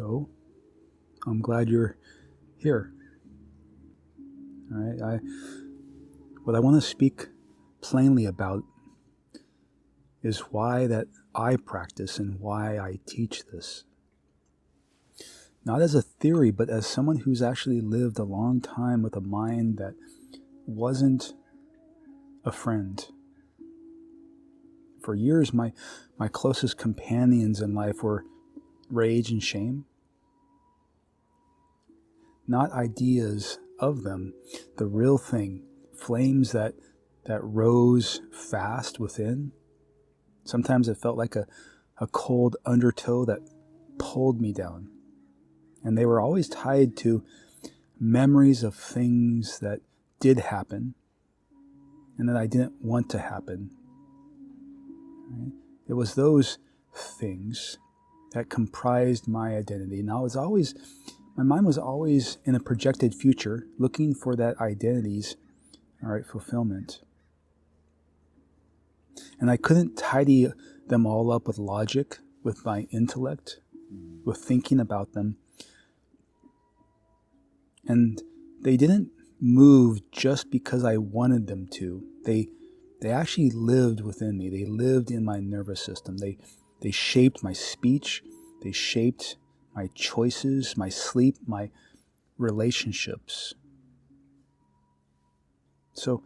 So, I'm glad you're here. All right. What I want to speak plainly about is why that I practice and why I teach this. Not as a theory, but as someone who's actually lived a long time with a mind that wasn't a friend. For years, my closest companions in life were rage and shame, not ideas of them, the real thing, flames that rose fast within. Sometimes it felt like a cold undertow that pulled me down. And they were always tied to memories of things that did happen and that I didn't want to happen. Right? It was those things that comprised my identity. And my mind was always in a projected future, looking for that identity's fulfillment. And I couldn't tidy them all up with logic, with my intellect, with thinking about them. And they didn't move just because I wanted them to. They actually lived within me. They lived in my nervous system. They shaped my speech. They shaped my choices, my sleep, my relationships. So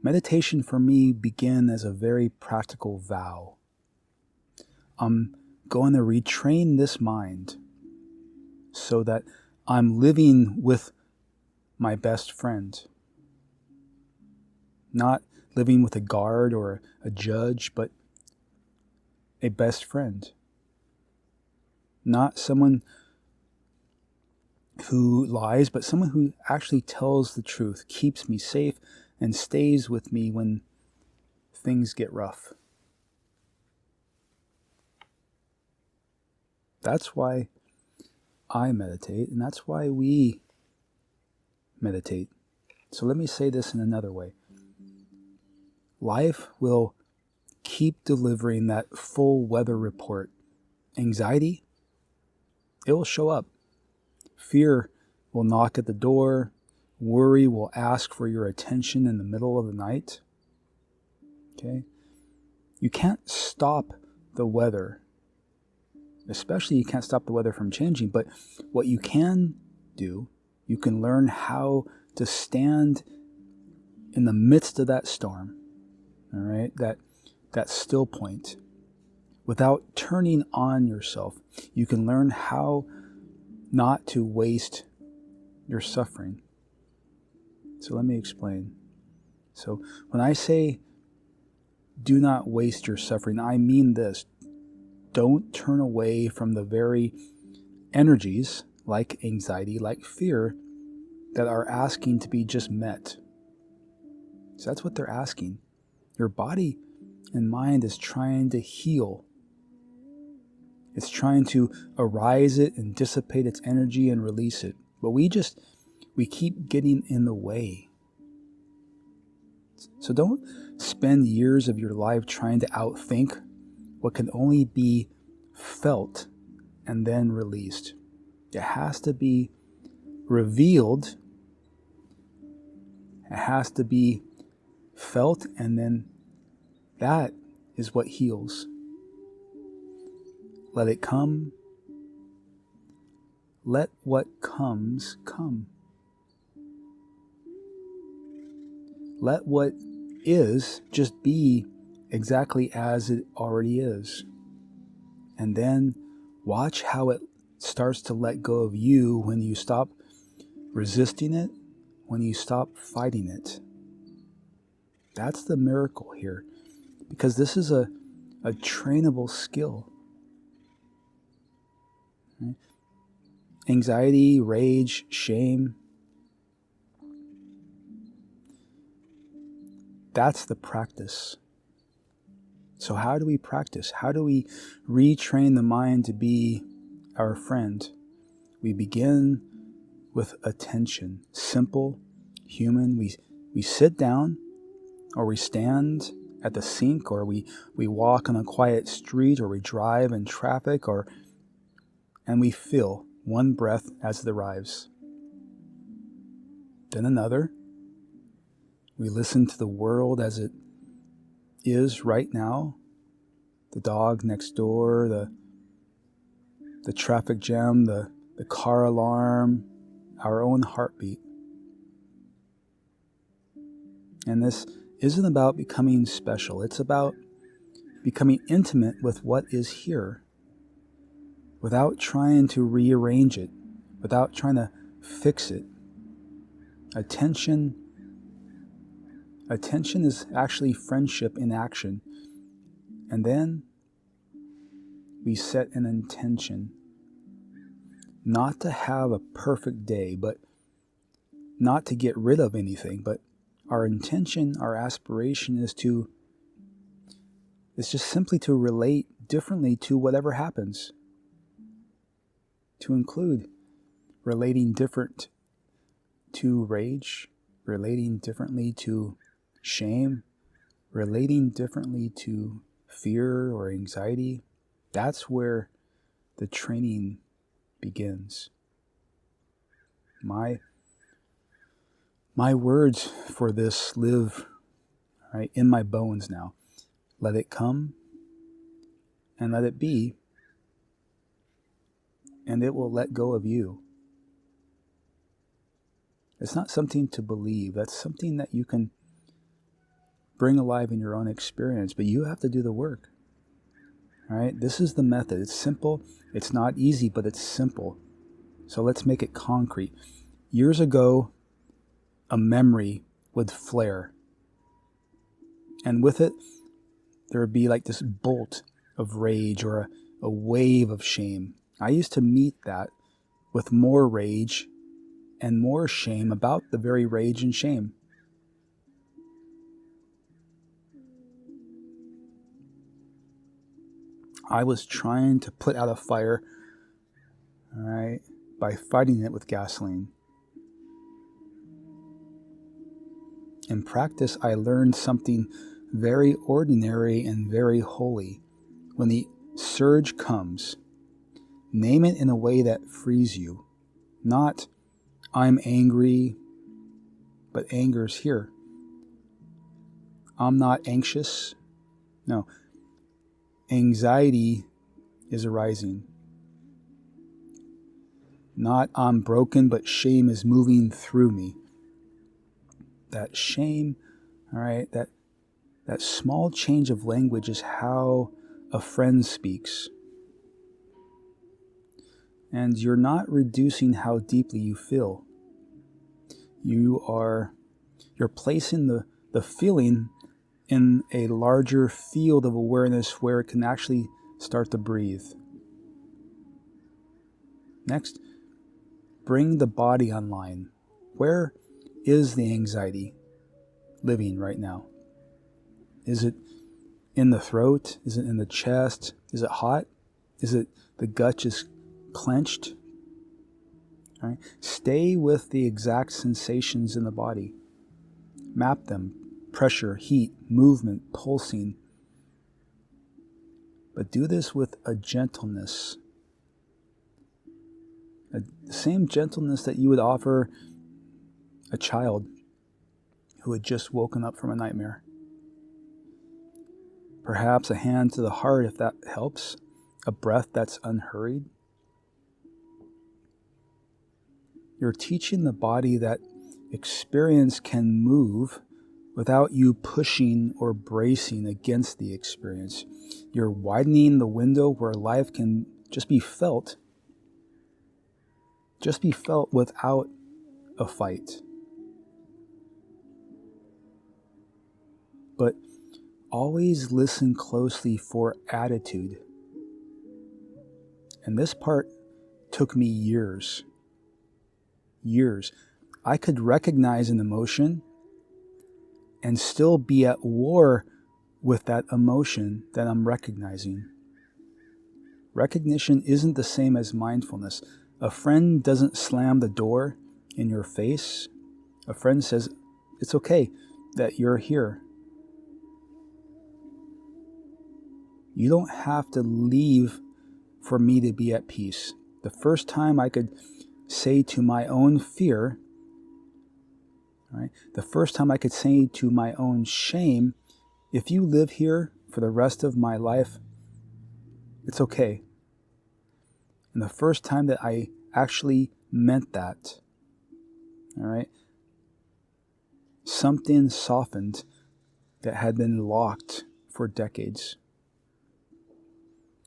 meditation for me began as a very practical vow. I'm going to retrain this mind so that I'm living with my best friend, not living with a guard or a judge, but a best friend. Not someone who lies, but someone who actually tells the truth, keeps me safe, and stays with me when things get rough. That's why I meditate, and that's why we meditate. So let me say this in another way. Life will keep delivering that full weather report. Anxiety, it will show up. Fear will knock at the door. Worry will ask for your attention in the middle of the night. Okay? You can't stop the weather. Especially you can't stop the weather from changing, but what you can do, you can learn how to stand in the midst of that storm, all right, that still point, without turning on yourself. You can learn how not to waste your suffering. So let me explain. So when I say do not waste your suffering, I mean this. Don't turn away from the very energies like anxiety, like fear, that are asking to be just met. So that's what they're asking. Your body and mind is trying to heal. It's trying to arise it and dissipate its energy and release it. But we keep getting in the way. So don't spend years of your life trying to outthink what can only be felt and then released. It has to be revealed. It has to be felt, and then that is what heals. Let it come. Let what comes come. Let what is just be exactly as it already is. And then watch how it starts to let go of you when you stop resisting it, when you stop fighting it. That's the miracle here, because this is a trainable skill. Right? Anxiety, rage, shame, that's the practice. So how do we practice? How do we retrain the mind to be our friend? We begin with attention. Simple, human. We sit down, or we stand at the sink, or we walk on a quiet street, or we drive in traffic, or and we feel one breath as it arrives. Then another. We listen to the world as it is right now. The dog next door, the traffic jam, the car alarm, our own heartbeat. And this isn't about becoming special. It's about becoming intimate with what is here without trying to rearrange it, without trying to fix it. Attention is actually friendship in action. And then we set an intention. Not to have a perfect day, but not to get rid of anything, but our intention, our aspiration is just simply to relate differently to whatever happens. To include relating different to rage, relating differently to shame, relating differently to fear or anxiety. That's where the training begins. My words for this live right in my bones now. Let it come and let it be, and it will let go of you. It's not something to believe. That's something that you can bring alive in your own experience, but you have to do the work. All right? This is the method. It's simple. It's not easy, but it's simple. So let's make it concrete. Years ago, a memory would flare. And with it, there would be like this bolt of rage or a wave of shame. I used to meet that with more rage and more shame about the very rage and shame. I was trying to put out a fire, all right, by fighting it with gasoline. In practice, I learned something very ordinary and very holy. When the surge comes, name it in a way that frees you. Not, I'm angry, but anger's here. I'm not anxious. No. Anxiety is arising. Not, I'm broken, but shame is moving through me. That shame, all right, that small change of language is how a friend speaks. And you're not reducing how deeply you feel. You're placing the feeling in a larger field of awareness where it can actually start to breathe. Next, bring the body online. Where is the anxiety living right now? Is it in the throat? Is it in the chest? Is it hot? Is it the gut just clenched? All right. Stay with the exact sensations in the body. Map them. Pressure, heat, movement, pulsing. But do this with a gentleness. The same gentleness that you would offer a child who had just woken up from a nightmare. Perhaps a hand to the heart if that helps. A breath that's unhurried. You're teaching the body that experience can move without you pushing or bracing against the experience. You're widening the window where life can just be felt without a fight. But always listen closely for attitude. And this part took me years. I could recognize an emotion and still be at war with that emotion that I'm recognizing. Recognition isn't the same as mindfulness. A friend doesn't slam the door in your face. A friend says, it's okay that you're here. You don't have to leave for me to be at peace. The first time I could say to my own fear, right? The first time I could say to my own shame, if you live here for the rest of my life, it's okay. And the first time that I actually meant that, all right, something softened that had been locked for decades.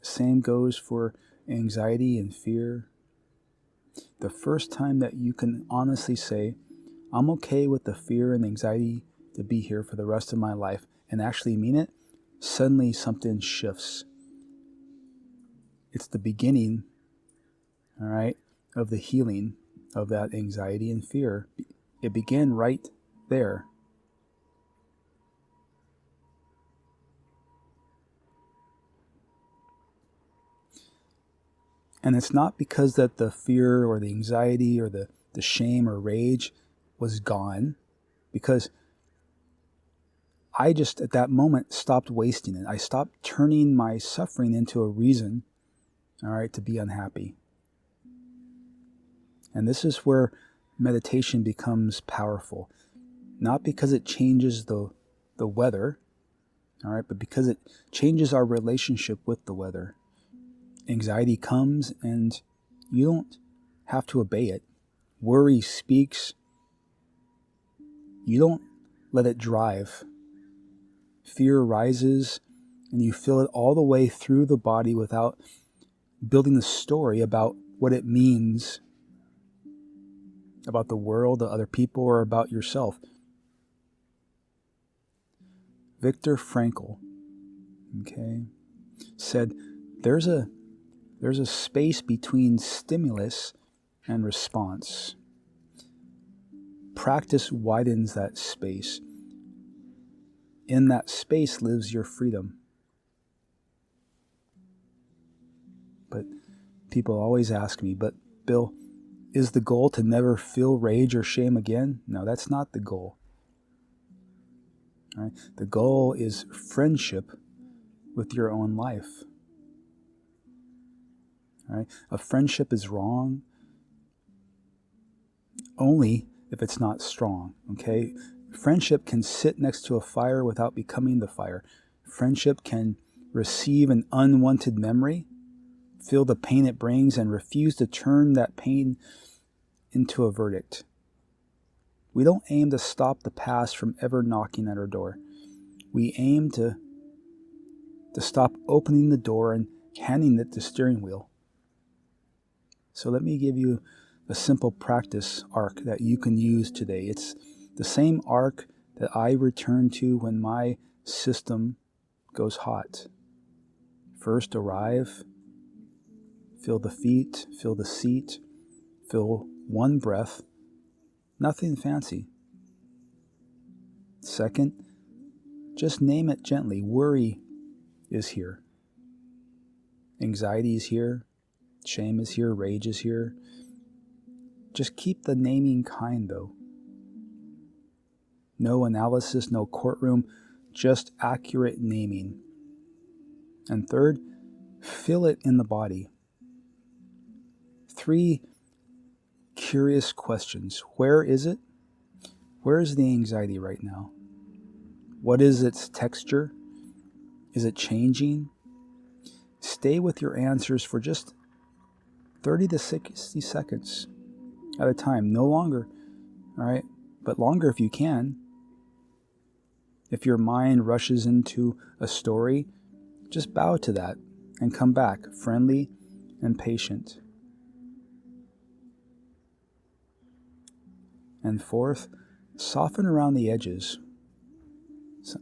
Same goes for anxiety and fear. The first time that you can honestly say, I'm okay with the fear and anxiety to be here for the rest of my life, and actually mean it, suddenly something shifts. It's the beginning, all right, of the healing of that anxiety and fear. It began right there. And it's not because that the fear or the anxiety or the shame or rage was gone, because I just at that moment stopped wasting it. I stopped turning my suffering into a reason, all right, to be unhappy. And this is where meditation becomes powerful. Not because it changes the weather, all right, but because it changes our relationship with the weather. Anxiety comes and you don't have to obey it. Worry speaks. You don't let it drive. Fear rises and you feel it all the way through the body without building the story about what it means about the world, the other people, or about yourself. Viktor Frankl, okay, said there's a space between stimulus and response. Practice widens that space. In that space lives your freedom. But people always ask me, but Bill, is the goal to never feel rage or shame again? No, that's not the goal. Right? The goal is friendship with your own life. Right? A friendship is wrong only if it's not strong. Okay? Friendship can sit next to a fire without becoming the fire. Friendship can receive an unwanted memory, feel the pain it brings, and refuse to turn that pain into a verdict. We don't aim to stop the past from ever knocking at our door. We aim to stop opening the door and handing it the steering wheel. So let me give you a simple practice arc that you can use today. It's the same arc that I return to when my system goes hot. First, arrive, feel the feet, feel the seat, feel one breath, nothing fancy. Second, just name it gently. Worry is here. Anxiety is here. Shame is here. Rage is here. Just keep the naming kind, though. No analysis, no courtroom, just accurate naming. And third, feel it in the body. 3 curious questions. Where is it? Where is the anxiety right now? What is its texture? Is it changing? Stay with your answers for just 30 to 60 seconds at a time. No longer, all right? But longer if you can. If your mind rushes into a story, just bow to that and come back, friendly and patient. And fourth, soften around the edges. So,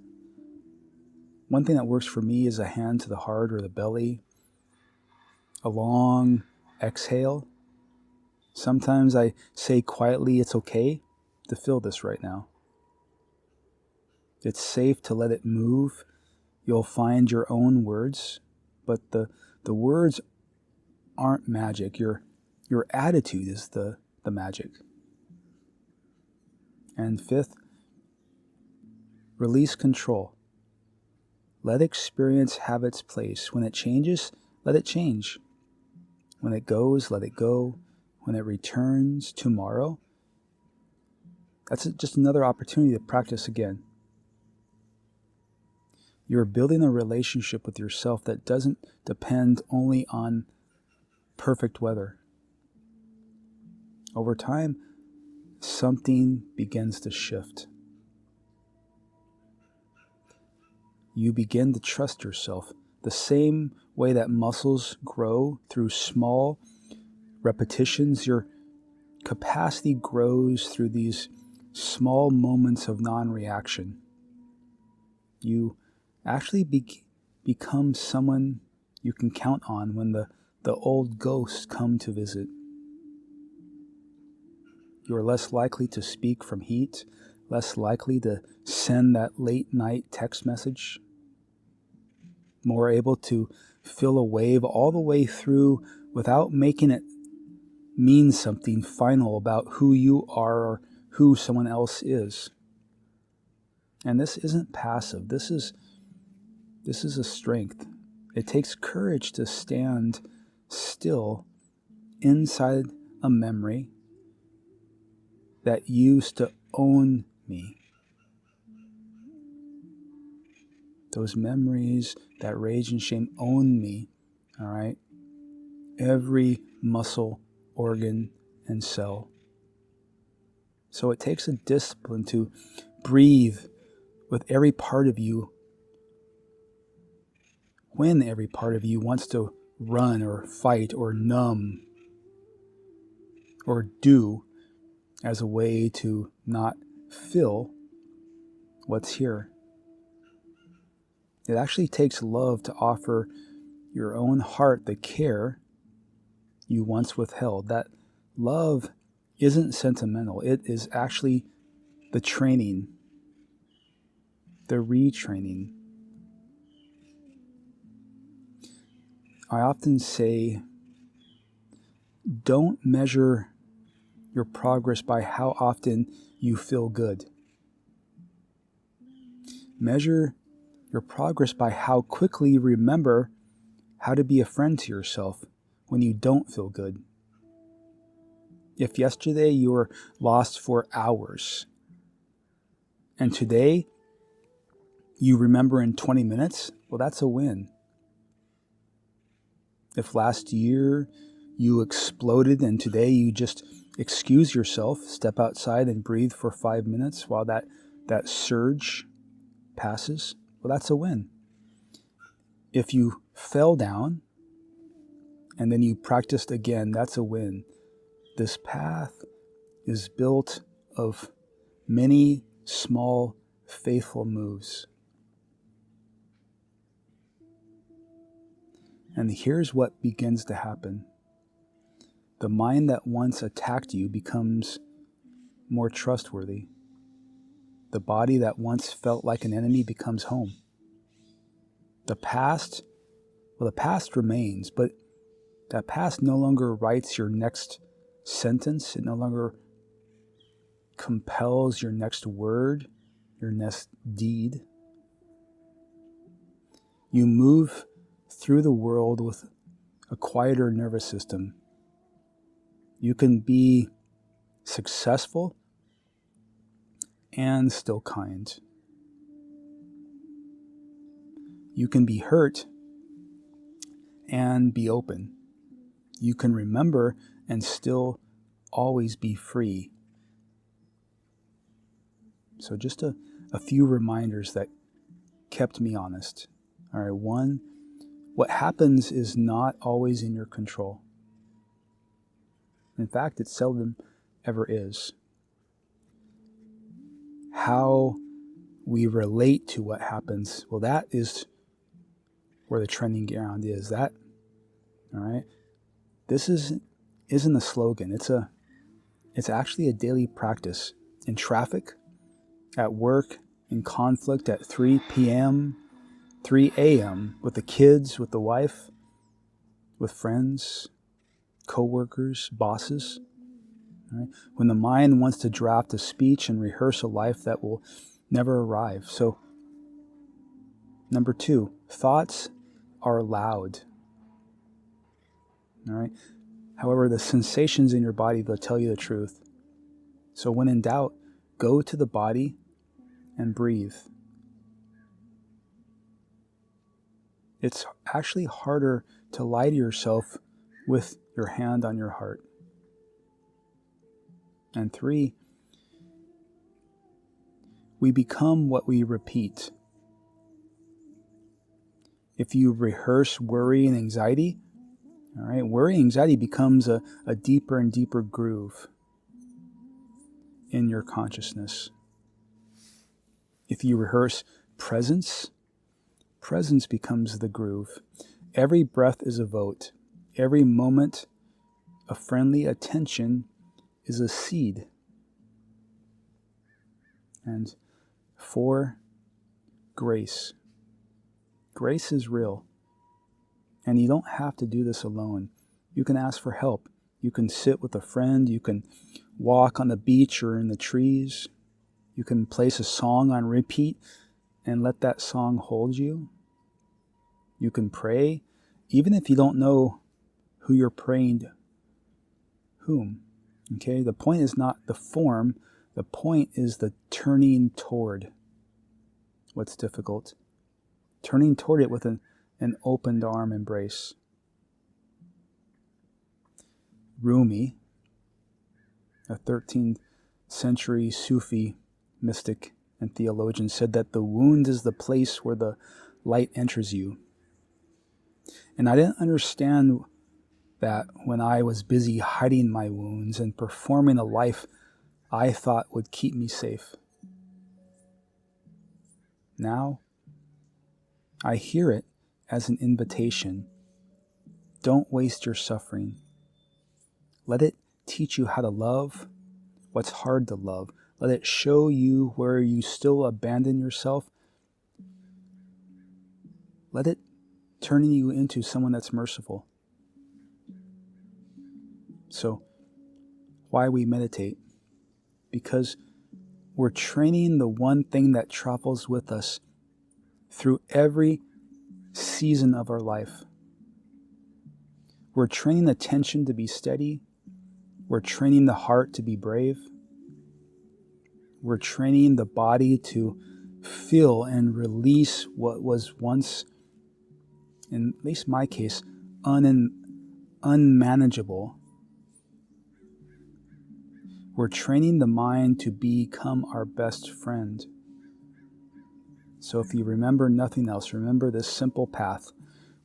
one thing that works for me is a hand to the heart or the belly, a long exhale. Sometimes I say quietly, it's okay to feel this right now. It's safe to let it move. You'll find your own words, but the words aren't magic. Your attitude is the magic. And fifth, release control. Let experience have its place. When it changes, let it change. When it goes, let it go. When it returns tomorrow, that's just another opportunity to practice again. You're building a relationship with yourself that doesn't depend only on perfect weather. Over time, something begins to shift. You begin to trust yourself the same way that muscles grow through small repetitions. Your capacity grows through these small moments of non-reaction. You actually become someone you can count on when the old ghosts come to visit. You're less likely to speak from heat, less likely to send that late night text message, more able to feel a wave all the way through without making it mean something final about who you are or who someone else is. And this isn't passive. This is a strength. It takes courage to stand still inside a memory that used to own me. Those memories that rage and shame own me, all right? Every muscle, organ, and cell. So it takes a discipline to breathe with every part of you when every part of you wants to run or fight or numb or do as a way to not feel what's here. It actually takes love to offer your own heart the care you once withheld. That love isn't sentimental. It is actually the training, the retraining. I often say, don't measure your progress by how often you feel good. Measure your progress by how quickly you remember how to be a friend to yourself when you don't feel good. If yesterday you were lost for hours and today you remember in 20 minutes, well, that's a win. If last year you exploded and today you just excuse yourself, step outside and breathe for 5 minutes while that surge passes, well, that's a win. If you fell down and then you practiced again, that's a win. This path is built of many small, faithful moves. And here's what begins to happen. The mind that once attacked you becomes more trustworthy. The body that once felt like an enemy becomes home. The past remains, but that past no longer writes your next sentence. It no longer compels your next word, your next deed. You move through the world with a quieter nervous system. You can be successful and still kind. You can be hurt and be open. You can remember and still always be free. So just a few reminders that kept me honest. All right, 1, what happens is not always in your control. In fact, it seldom ever is. How we relate to what happens, well, that is where the training ground is. That, all right? This isn't a slogan. It's actually a daily practice. In traffic, at work, in conflict, at 3 p.m., 3 a.m., with the kids, with the wife, with friends, co-workers, bosses. Right? When the mind wants to draft a speech and rehearse a life that will never arrive. So, number 2, thoughts are loud. All right. However, the sensations in your body, they'll tell you the truth. So when in doubt, go to the body and breathe. It's actually harder to lie to yourself with your hand on your heart. And 3, we become what we repeat. If you rehearse worry and anxiety, all right, worry and anxiety becomes a deeper and deeper groove in your consciousness. If you rehearse presence, presence becomes the groove. Every breath is a vote. Every moment of friendly attention is a seed. And 4, grace. Grace is real. And you don't have to do this alone. You can ask for help. You can sit with a friend. You can walk on the beach or in the trees. You can place a song on repeat and let that song hold you. You can pray, even if you don't know who you're praying to whom. Okay, the point is not the form. The point is the turning toward what's difficult. Turning toward it with an opened arm embrace. Rumi, a 13th century Sufi mystic and theologian, said that the wound is the place where the light enters you. And I didn't understand that when I was busy hiding my wounds and performing a life I thought would keep me safe. Now, I hear it as an invitation. Don't waste your suffering. Let it teach you how to love what's hard to love. Let it show you where you still abandon yourself. Let it turn you into someone that's merciful. So, why we meditate? Because we're training the one thing that travels with us through every season of our life. We're training the attention to be steady. We're training the heart to be brave. We're training the body to feel and release what was once, in at least my case, unmanageable. We're training the mind to become our best friend. So if you remember nothing else, remember this simple path.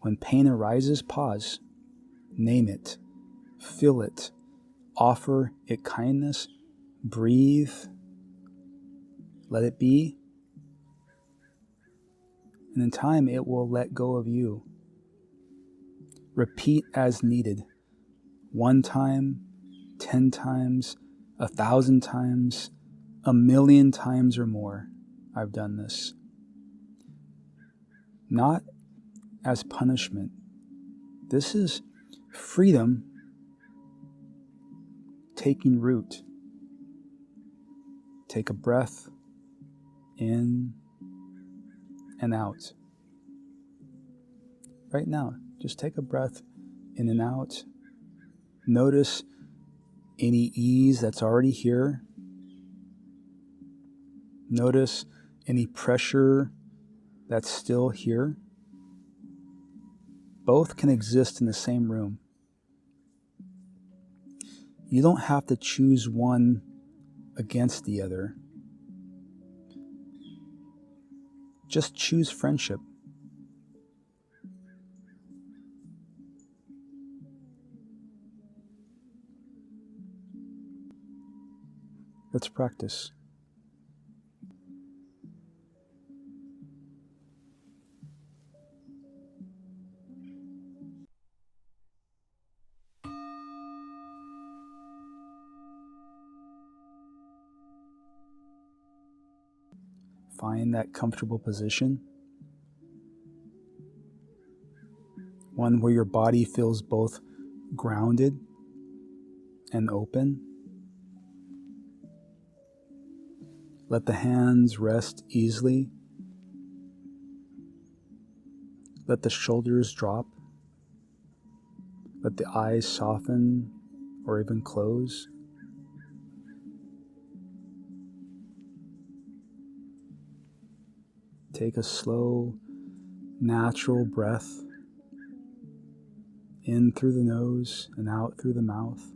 When pain arises, pause, name it, feel it, offer it kindness, breathe, let it be, and in time it will let go of you. Repeat as needed. 1 time, 10 times, 1,000 times, 1,000,000 times or more. I've done this. Not as punishment. This is freedom taking root. Take a breath in and out. Right now, just take a breath in and out. Notice any ease that's already here. Notice any pressure that's still here. Both can exist in the same room. You don't have to choose one against the other. Just choose friendship. Let's practice. Find that comfortable position. One where your body feels both grounded and open. Let the hands rest easily. Let the shoulders drop. Let the eyes soften or even close. Take a slow, natural breath in through the nose and out through the mouth.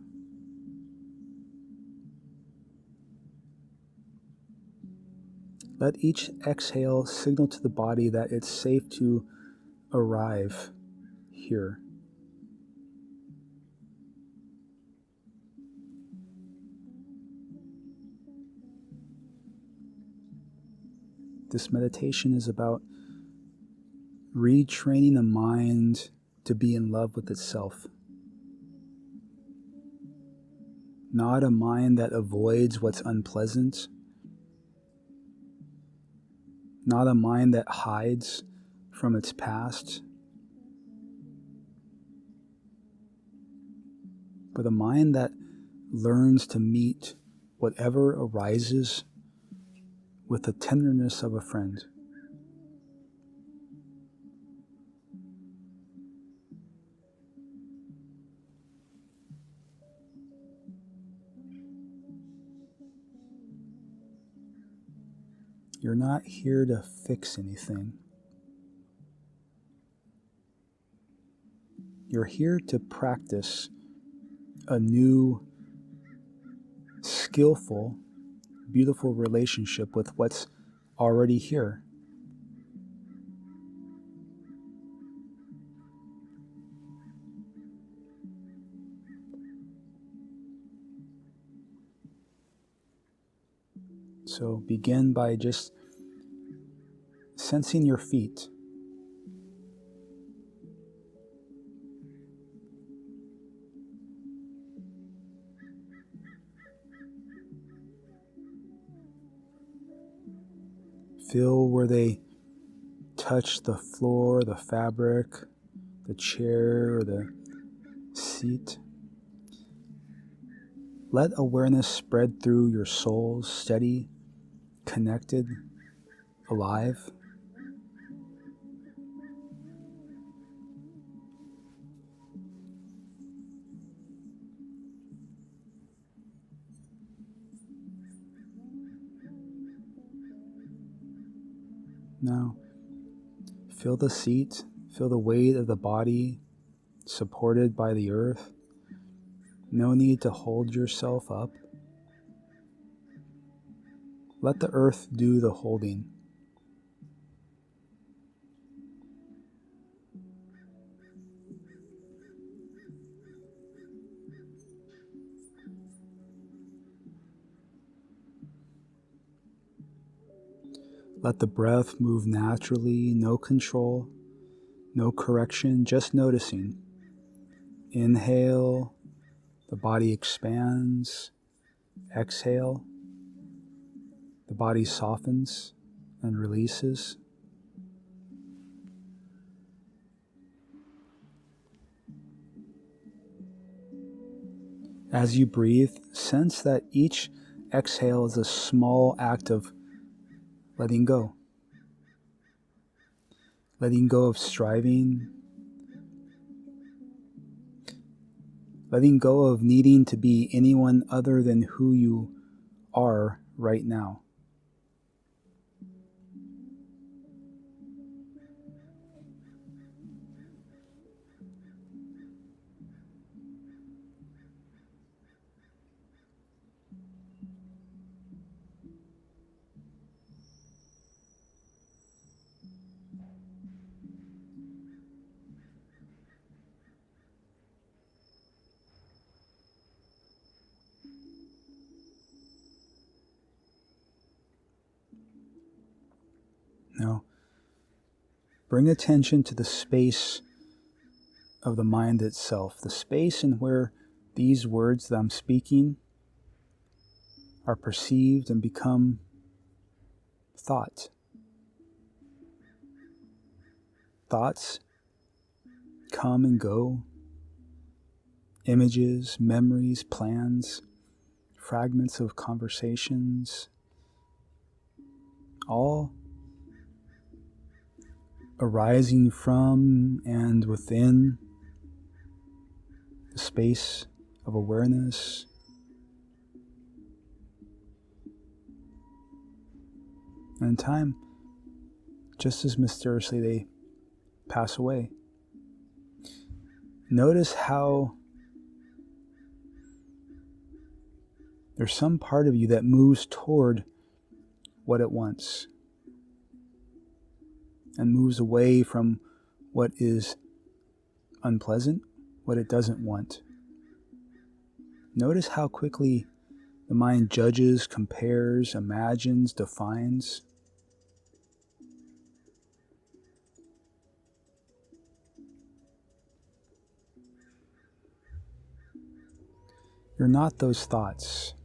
Let each exhale signal to the body that it's safe to arrive here. This meditation is about retraining the mind to be in love with itself. Not a mind that avoids what's unpleasant. Not a mind that hides from its past. But a mind that learns to meet whatever arises with the tenderness of a friend. You're not here to fix anything. You're here to practice a new, skillful, beautiful relationship with what's already here. So begin by just sensing your feet. Feel where they touch the floor, the fabric, the chair, or the seat. Let awareness spread through your soul, steady, connected, alive. Now, feel the seat, feel the weight of the body supported by the earth. No need to hold yourself up. Let the earth do the holding. Let the breath move naturally, no control, no correction, just noticing. Inhale, the body expands. Exhale, the body softens and releases. As you breathe, sense that each exhale is a small act of letting go. Letting go of striving. Letting go of needing to be anyone other than who you are right now. Now, bring attention to the space of the mind itself, the space in where these words that I'm speaking are perceived and become thought. Thoughts come and go. Images, memories, plans, fragments of conversations, all arising from and within space of awareness. And in time, just as mysteriously, they pass away. Notice how there's some part of you that moves toward what it wants and moves away from what is unpleasant, what it doesn't want. Notice how quickly the mind judges, compares, imagines, defines. You're not those thoughts.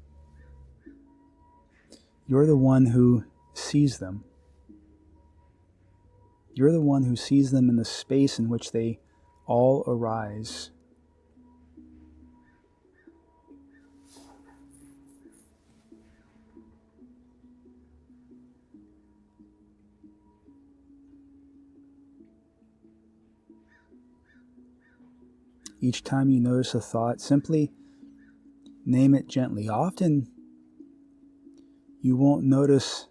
You're the one who sees them. You're the one who sees them in the space in which they all arise. Each time you notice a thought, simply name it gently. Often, you won't notice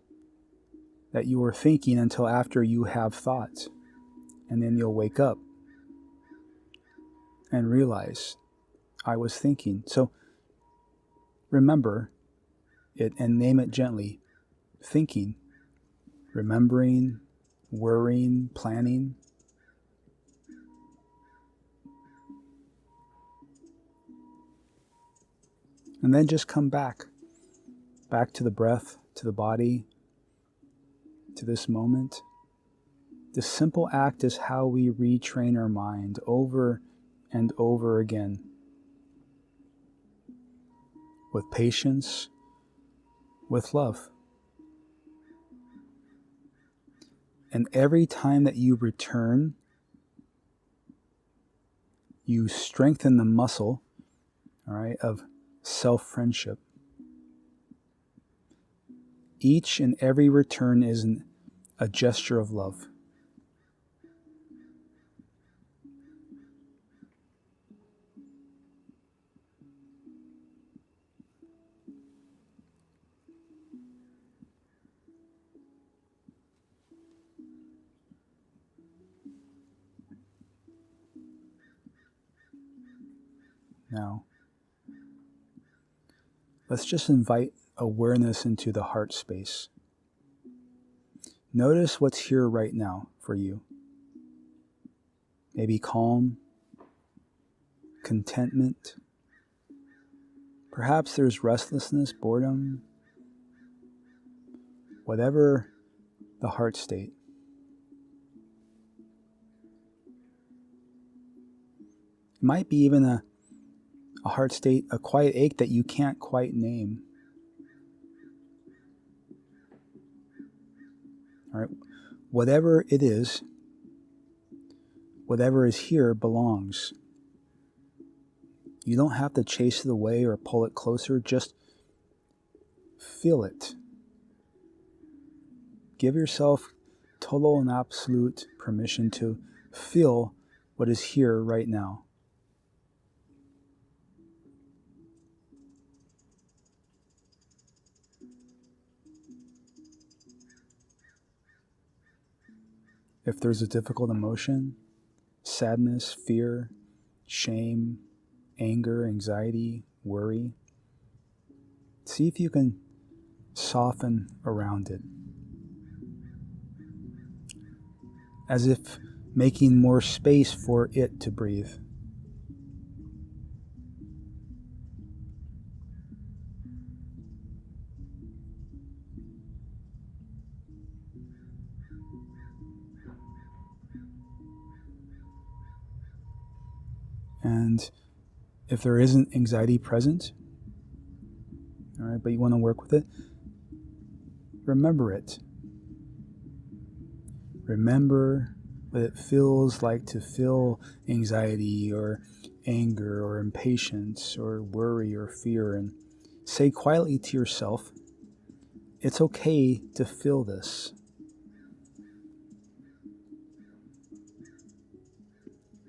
that you are thinking until after you have thought. And then you'll wake up and realize, I was thinking. So remember it and name it gently. Thinking, remembering, worrying, planning. And then just come back to the breath, to the body, to this moment. This simple act is how we retrain our mind over and over again. With patience, with love. And every time that you return, you strengthen the muscle, all right, of self-friendship. Each and every return is a gesture of love. Now, let's just invite awareness into the heart space. Notice what's here right now for you. Maybe calm, contentment. Perhaps there's restlessness, boredom, whatever the heart state. It might be even a heart state, a quiet ache that you can't quite name. All right, whatever it is, whatever is here belongs. You don't have to chase it away or pull it closer, just feel it. Give yourself total and absolute permission to feel what is here right now. If there's a difficult emotion, sadness, fear, shame, anger, anxiety, worry, see if you can soften around it. As if making more space for it to breathe. And if there isn't anxiety present, all right, but you want to work with it, remember it. Remember what it feels like to feel anxiety or anger or impatience or worry or fear, and say quietly to yourself, it's okay to feel this.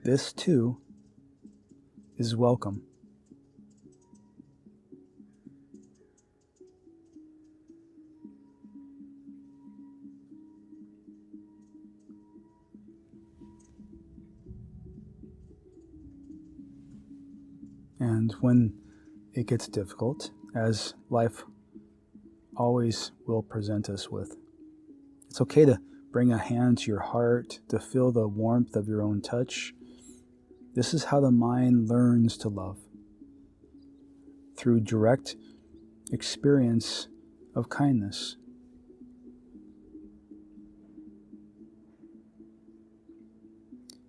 This too is welcome. And when it gets difficult, as life always will present us with, it's okay to bring a hand to your heart, to feel the warmth of your own touch. This is how the mind learns to love, through direct experience of kindness.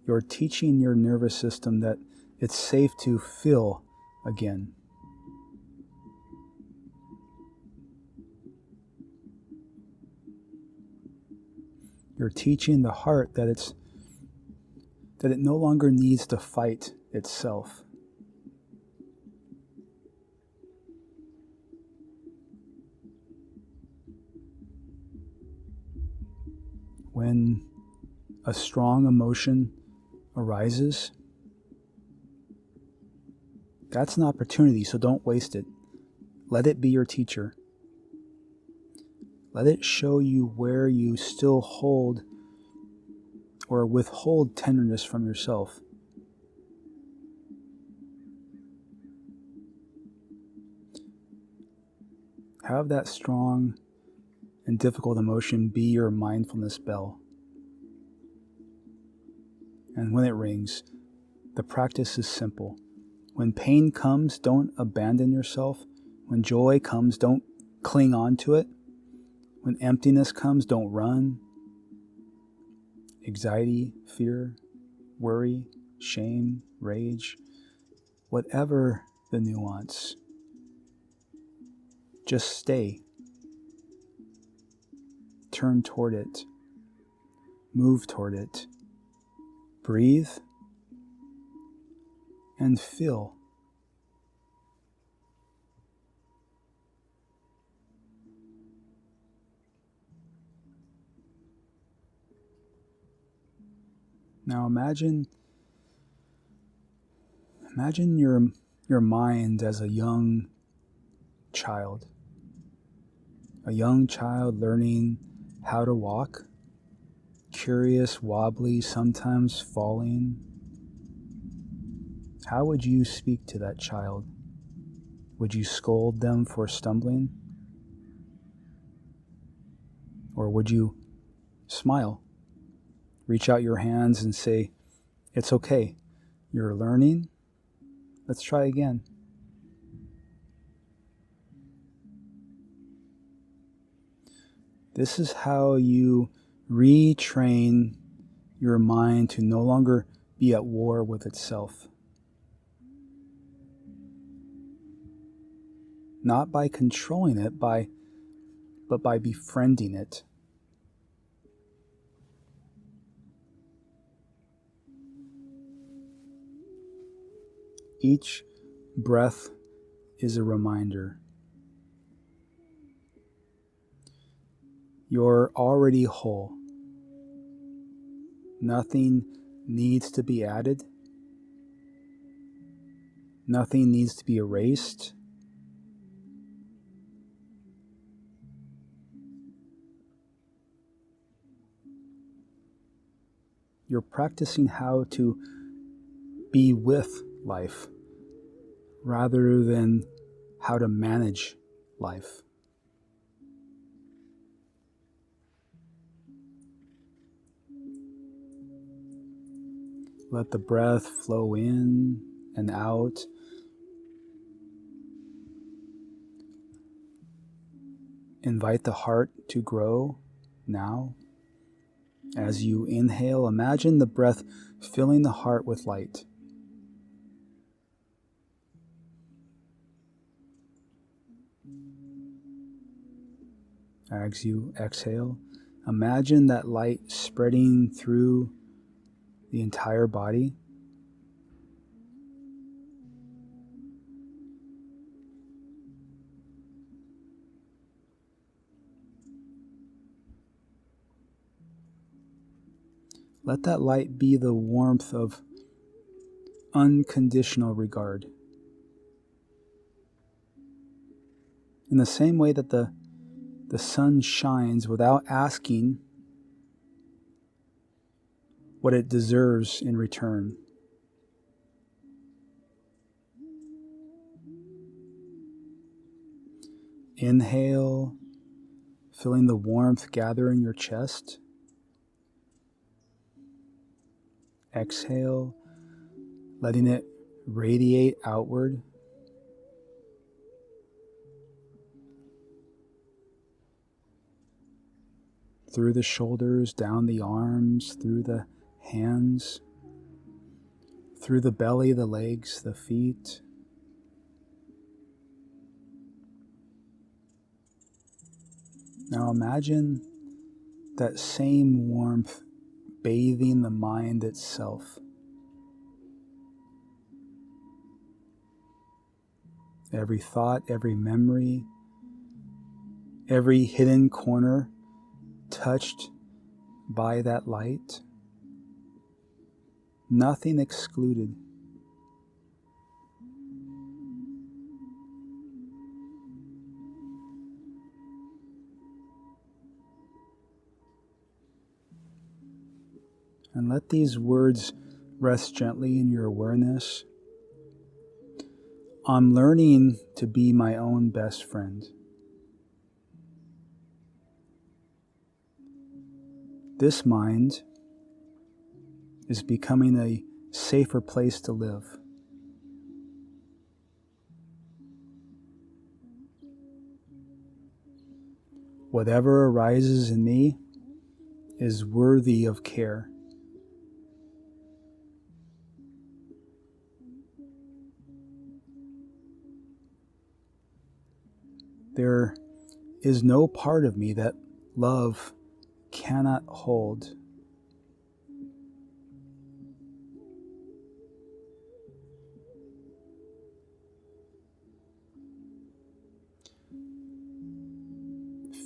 You're teaching your nervous system that it's safe to feel again. You're teaching the heart that it no longer needs to fight itself. When a strong emotion arises, that's an opportunity, so don't waste it. Let it be your teacher. Let it show you where you still hold or withhold tenderness from yourself. Have that strong and difficult emotion be your mindfulness bell. And when it rings, the practice is simple. When pain comes, don't abandon yourself. When joy comes, don't cling on to it. When emptiness comes, don't run. Anxiety, fear, worry, shame, rage, whatever the nuance, just stay. Turn toward it. Move toward it. Breathe and feel. Now imagine your mind as a young child. A young child learning how to walk, curious, wobbly, sometimes falling. How would you speak to that child? Would you scold them for stumbling? Or would you smile? Reach out your hands and say, "It's okay. You're learning. Let's try again." This is how you retrain your mind to no longer be at war with itself. Not by controlling it, but by befriending it. Each breath is a reminder. You're already whole. Nothing needs to be added. Nothing needs to be erased. You're practicing how to be with life rather than how to manage life. Let the breath flow in and out. Invite the heart to grow now. As you inhale, imagine the breath filling the heart with light. As you exhale, imagine that light spreading through the entire body. Let that light be the warmth of unconditional regard. In the same way that the sun shines without asking what it deserves in return. Inhale, feeling the warmth gather in your chest. Exhale, letting it radiate outward. Through the shoulders, down the arms, through the hands, through the belly, the legs, the feet. Now imagine that same warmth bathing the mind itself. Every thought, every memory, every hidden corner touched by that light. Nothing excluded. And let these words rest gently in your awareness. I'm learning to be my own best friend. This mind is becoming a safer place to live. Whatever arises in me is worthy of care. There is no part of me that love cannot hold.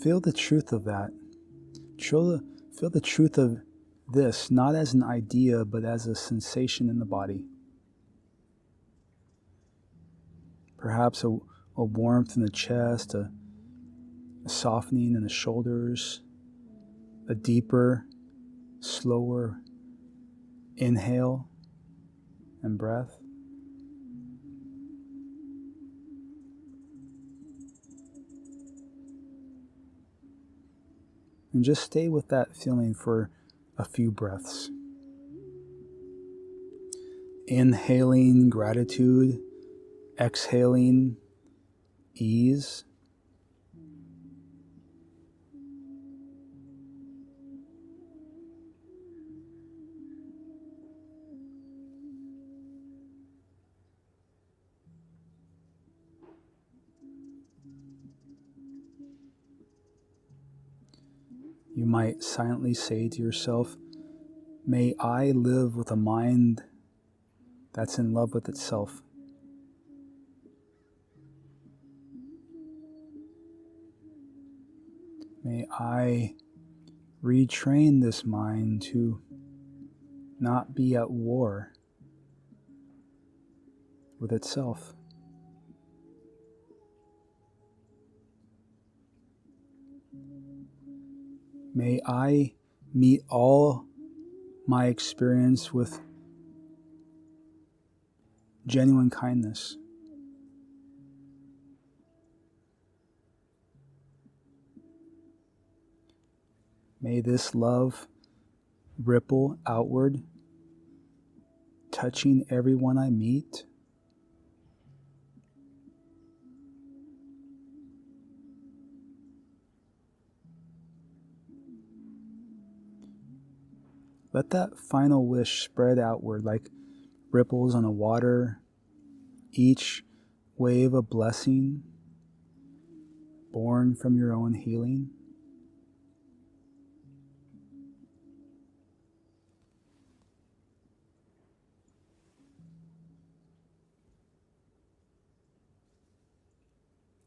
Feel the truth of that. Feel the truth of this, not as an idea, but as a sensation in the body. Perhaps a warmth in the chest, a softening in the shoulders, a deeper, slower inhale and breath. And just stay with that feeling for a few breaths. Inhaling gratitude, exhaling ease. You might silently say to yourself, may I live with a mind that's in love with itself. May I retrain this mind to not be at war with itself. May I meet all my experience with genuine kindness. May this love ripple outward, touching everyone I meet. Let that final wish spread outward like ripples on a water, each wave a blessing born from your own healing.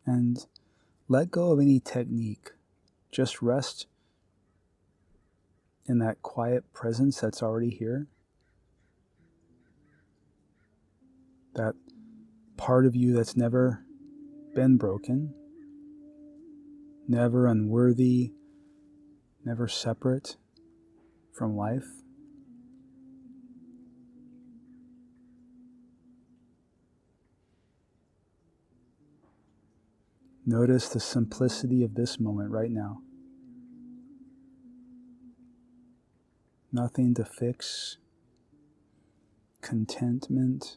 And let go of any technique. Just rest in that quiet presence that's already here. that part of you that's never been broken, never unworthy, never separate from life. Notice the simplicity of this moment right now. Nothing to fix, contentment,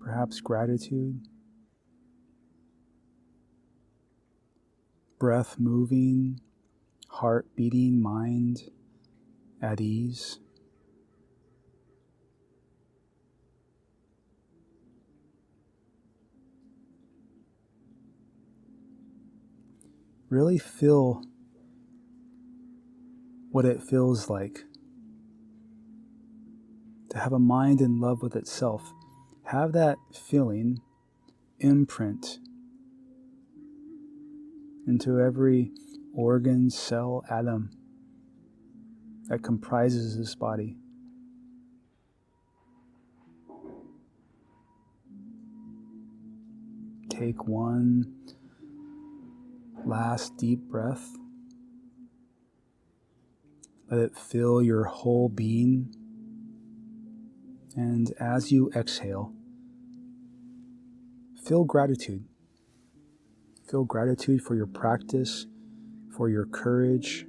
perhaps gratitude, breath moving, heart beating, mind at ease. Really feel what it feels like to have a mind in love with itself. Have that feeling imprint into every organ, cell, atom that comprises this body. Take one last deep breath. Let it fill your whole being. And as you exhale, feel gratitude. Feel gratitude for your practice, for your courage,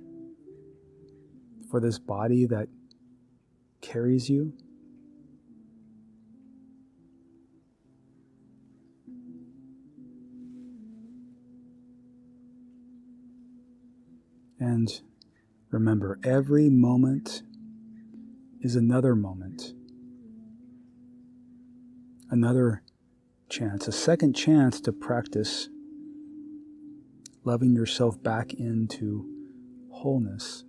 for this body that carries you. And remember, every moment is another moment, another chance, a second chance to practice loving yourself back into wholeness.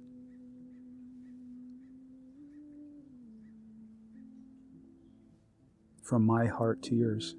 From my heart to yours.